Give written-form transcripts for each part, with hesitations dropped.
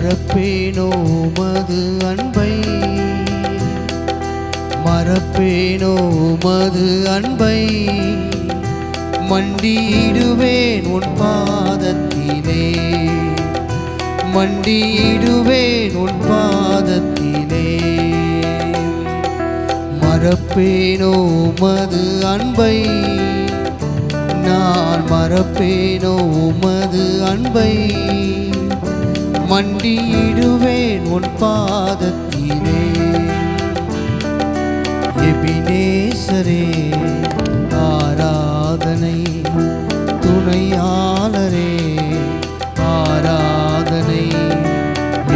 மறப்பேனோ உமது அன்பை, மறப்பேனோ உமது அன்பை, மண்டியிடுவேன் உன் பாதத்திலே, மண்டியிடுவேன் உன் பாதத்திலே. மறப்பேனோ உமது அன்பை, நான் மறப்பேனோ உமது அன்பை, மண்டியிடுவேன் உன் பாதத்திலே. எபினேசரே ஆராதனை, துணையாளரே ஆராதனை,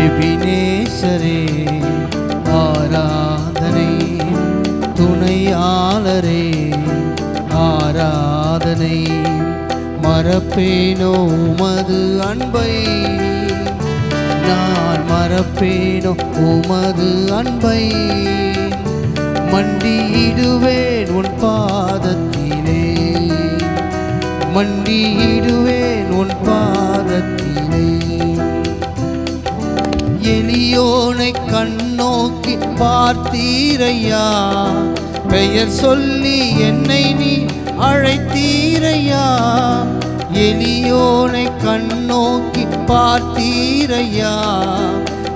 எபினேசரே ஆராதனை, துணையாளரே ஆராதனை. மறப்பேனோ உமது அன்பை, நான் மறப்பேனோ உமது அன்பை, மண்டியிடுவேன் உன் பாதத்திலே, மண்டியிடுவேன் உன் பாதத்திலே. எளியோனை கண்ணோக்கி பார்த்தீரையா, பெயர் சொல்லி என்னை நீ அழைத்தீரையா. எளியோனை கண்ணோக்கி பார்த்தீரையா,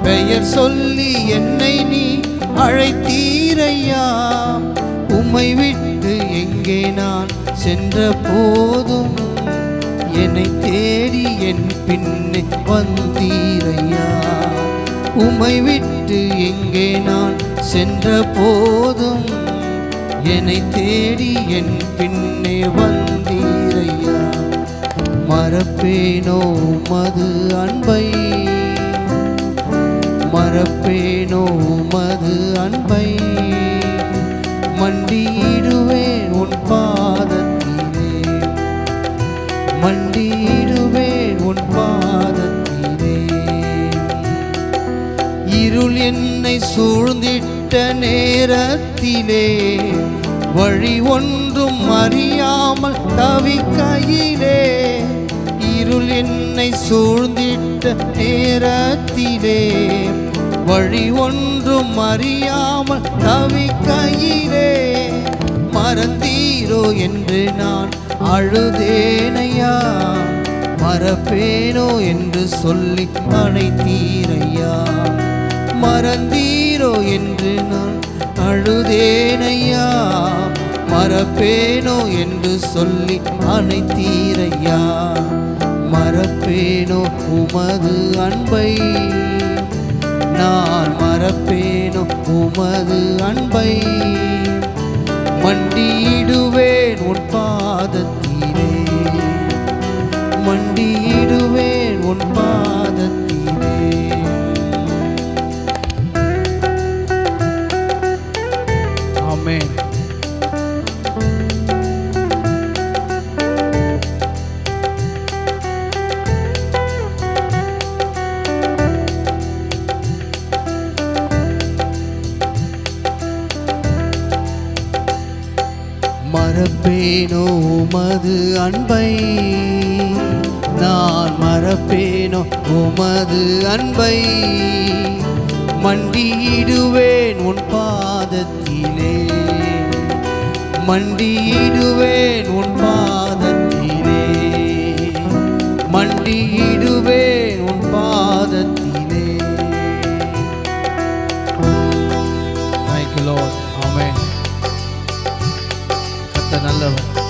பெயர் சொல்லி என்னை நீ அழைத்தீரையா. உம்மை விட்டு எங்கே நான் சென்ற போதும், என்னை தேடி என் பின்னே வந்தீரையா. உம்மை விட்டு எங்கே நான் சென்ற போதும், என்னை தேடி என் பின்னே வந்தீரையா. மறப்பேனோ உமது அன்பை, மறப்பேனோ உமது அன்பை, மண்டியிடுவேன் உன் பாதத்திலே, மண்டியிடுவேன் உன் பாதத்திலே. இருள் என்னை சூழ்ந்திட்ட நேரத்திலே, வழி ஒன்றும் அறியாமல் தவிக்கையிலே, இருள் என்னை சூழ்ந்திட்ட நேரத்திலே, வழி ஒன்றும் அறியாமல் தவிக்கையிலே, மறந்தீரோ என்று நான் அழுதேனையா. மறப்பேனோ என்று சொல்லி அழைத்தீரையா. மறந்தீரோ என்று நான் அழுதேனையா. மறப்பேனோ என்று சொல்லி அழைத்தீரையா. மறப்பேனோ உமது அன்பை, நான் மறப்பேனோ உமது அன்பை, மண்டியிடுவேன் உன் பாதத்திலே, மண்டியிடுவேன் உன் பாதத்திலே. ஆமென். மறப்பேனோ உமது அன்பை, நான் மறப்பேனோ உமது அன்பை, மண்டியிடுவேன் உன் பாதத்திலே, மண்டியிடுவேன் உன் பாதத்திலே, மண்டியிடுவேன் உன் பாதத்திலே. Thank you Lord. Amen. நல்லவர்.